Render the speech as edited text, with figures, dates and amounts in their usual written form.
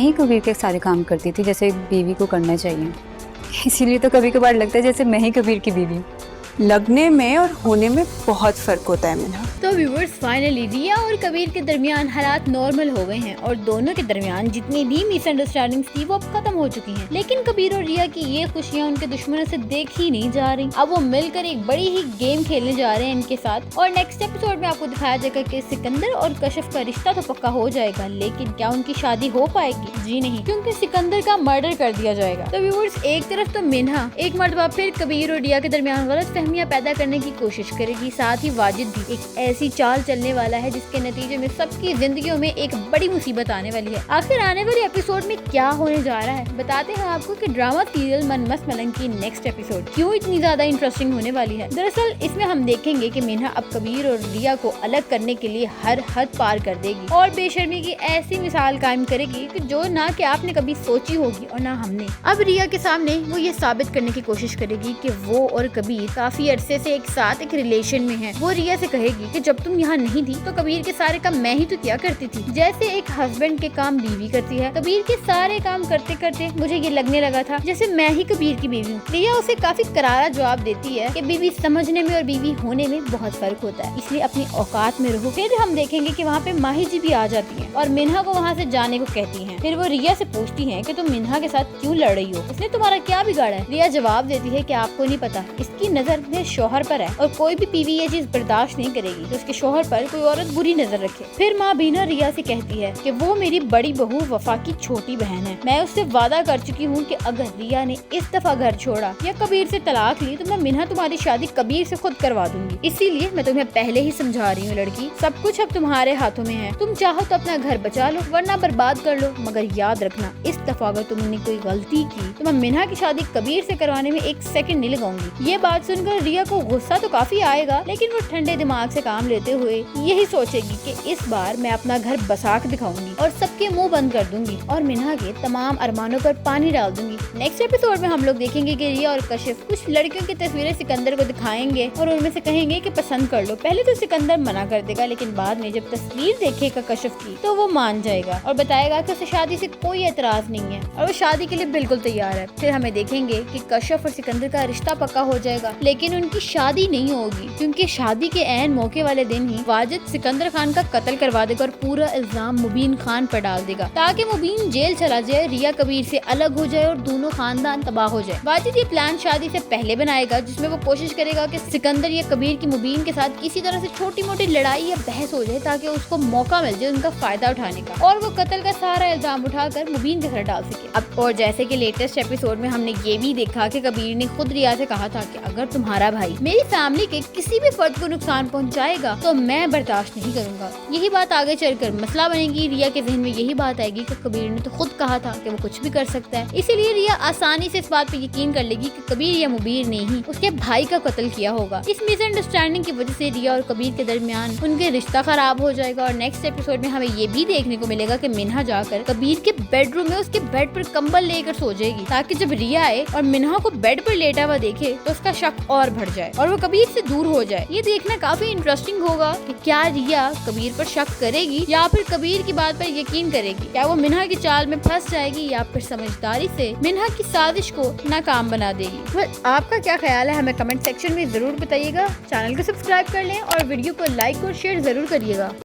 ही कबीर के सारे काम करती थी जैसे बीवी को करना चाहिए। इसीलिए तो कभी कभार लगता है जैसे मैं ही कबीर की बीवी हूँ। लगने में और होने में बहुत फर्क होता है मिन्हा। तो व्यूअर्स फाइनली रिया और कबीर के दरमियान हालात नॉर्मल हो गए हैं और दोनों के दरमियान जितनी भी मिसअंडरस्टैंडिंग्स थी वो अब खत्म हो चुकी हैं। लेकिन कबीर और रिया की ये खुशियां उनके दुश्मनों से देखी नहीं जा रही। अब वो मिलकर एक बड़ी ही गेम खेलने जा रहे हैं इनके साथ और नेक्स्ट एपिसोड में आपको दिखाया जाएगा कि सिकंदर और कशिफ का रिश्ता तो पक्का हो जाएगा, लेकिन क्या उनकी शादी हो पाएगी? जी नहीं, क्योंकि सिकंदर का मर्डर कर दिया जाएगा। तो व्यूअर्स एक तरफ तो मिन्हा एक मर्तबा फिर कबीर और रिया के दरमियान गलतफहमियां पैदा करने की कोशिश करेगी, साथ ही वाजिद भी एक ऐसी चाल चलने वाला है जिसके नतीजे में सबकी जिंदगियों में एक बड़ी मुसीबत आने वाली है। आखिर आने वाले एपिसोड में क्या होने जा रहा है बताते हैं आपको कि ड्रामा सीरियल मन मस्त मलंग की नेक्स्ट एपिसोड क्यों इतनी ज्यादा इंटरेस्टिंग होने वाली है। दरअसल इसमें हम देखेंगे कि मिन्हा अब कबीर और रिया को अलग करने के लिए हर हद पार कर देगी और बेशर्मी की ऐसी मिसाल कायम करेगी कि जो ना कि आपने कभी सोची होगी और ना हमने। अब रिया के सामने वो ये साबित करने की कोशिश करेगी कि वो और कबीर काफी अरसे से एक साथ एक रिलेशन में है। वो रिया से कहेगी कि जब तुम यहाँ नहीं थी तो कबीर के सारे काम मैं ही तो किया करती थी, जैसे एक हस्बैंड के काम बीवी करती है। कबीर के सारे काम करते करते मुझे ये लगने लगा था जैसे मैं ही कबीर की बीवी हूँ। रिया उसे काफी करारा जवाब देती है कि बीवी समझने में और बीवी होने में बहुत फर्क होता है, इसलिए अपनी औकात में रहो। फिर हम देखेंगे कि वहाँ पे माही जी भी आ जाती है और मिन्हा को वहाँ से जाने को कहती है। फिर वो रिया से पूछती है कि तुम मिन्हा के साथ क्यों लड़ रही हो, उसने तुम्हारा क्या बिगाड़ा है? रिया जवाब देती है कि आपको नहीं पता, इसकी नजर मेरे शौहर पर है और कोई भी बीवी ये चीज बर्दाश्त नहीं करेगी कि उसके शौहर पर कोई औरत बुरी नजर रखे। फिर माँ बीना रिया से कहती है कि वो मेरी बड़ी बहू वफा की छोटी बहन है, मैं उससे वादा कर चुकी हूँ कि अगर रिया ने इस दफा घर छोड़ा या कबीर से तलाक ली तो मैं मिन्हा तुम्हारी शादी कबीर से खुद करवा दूंगी। इसीलिए मैं तुम्हें पहले ही समझा रही हूँ लड़की, सब कुछ अब तुम्हारे हाथों में है। तुम चाहो तो अपना घर बचा लो वरना बर्बाद कर लो, मगर याद रखना इस दफा अगर तुमने कोई गलती की तो मैं मिन्हा की शादी कबीर से करवाने में एक सेकंड नहीं लगाऊंगी। ये बात सुनकर रिया को गुस्सा तो काफी आएगा, लेकिन वो ठंडे दिमाग से काम लेते हुए यही सोचेगी कि इस बार मैं अपना घर बसा के दिखाऊंगी और सबके मुंह बंद कर दूंगी और मिन्हा के तमाम अरमानों पर पानी डाल दूंगी। नेक्स्ट एपिसोड में हम लोग देखेंगे कि रिया और कशिफ कुछ लड़कियों की तस्वीरें सिकंदर को दिखाएंगे और उनमें से कहेंगे कि पसंद कर लो। पहले तो सिकंदर मना कर देगा, लेकिन बाद में जब तस्वीर देखेगा कशिफ की तो वो मान जाएगा और बताएगा कि उसे शादी से कोई एतराज नहीं है और वो शादी के लिए बिल्कुल तैयार है। फिर हमें देखेंगे कि कशिफ और सिकंदर का रिश्ता पक्का हो जाएगा, लेकिन उनकी शादी नहीं होगी क्योंकि शादी के ऐन मौके वाले दिन ही वाजिद सिकंदर खान का कत्ल करवा देगा और पूरा इल्जाम मुबीन खान पर डाल देगा ताकि मुबीन जेल चला जाए, रिया कबीर से अलग हो जाए और दोनों खानदान तबाह हो जाए। वाजिद ये प्लान शादी से पहले बनाएगा जिसमें वो कोशिश करेगा कि सिकंदर या कबीर की मुबीन के साथ किसी तरह से छोटी मोटी लड़ाई या बहस हो जाए ताकि उसको मौका मिल जाए उनका फायदा उठाने का और वो कत्ल का सारा इल्जाम उठाकर मुबीन के घर डाल सके। अब और जैसे कि लेटेस्ट एपिसोड में हमने ये भी देखा कि कबीर ने खुद रिया से कहा था कि अगर तुम्हारा भाई मेरी फैमिली के किसी भी फर्द को नुकसान पहुंचाएगा तो मैं बर्दाश्त नहीं करूंगा। यही बात आगे चलकर मसला बनेगी। रिया के जहन में यही बात आएगी कि कबीर ने तो खुद कहा था कि वो कुछ भी कर सकता है, इसीलिए रिया आसानी से इस बात पे यकीन कर लेगी कि कबीर या मुबीर ने ही उसके भाई का कत्ल किया होगा। इस मिसअंडरस्टैंडिंग की वजह से रिया और कबीर के दरमियान उनके रिश्ता खराब हो जाएगा और नेक्स्ट एपिसोड में हमें ये भी देखने को मिलेगा कि मिन्हा जाकर कबीर के बेडरूम में उसके बेड पर कंबल लेकर सो जाएगी ताकि जब रिया आए और मिन्हा को बेड पर लेटा हुआ देखे तो उसका शक और बढ़ जाए और वो कबीर से दूर हो जाए। ये देखना काफी इंटरेस्टिंग होगा कि क्या रिया कबीर पर शक करेगी या फिर कबीर की बात पर यकीन करेगी। क्या वो मिन्हा की चाल में फंस जाएगी या फिर समझदारी से मिन्हा की साजिश को नाकाम बना देगी। आपका क्या ख्याल है हमें कमेंट सेक्शन में जरूर बताइएगा। चैनल को सब्सक्राइब कर लें और वीडियो को लाइक और शेयर जरूर करिएगा।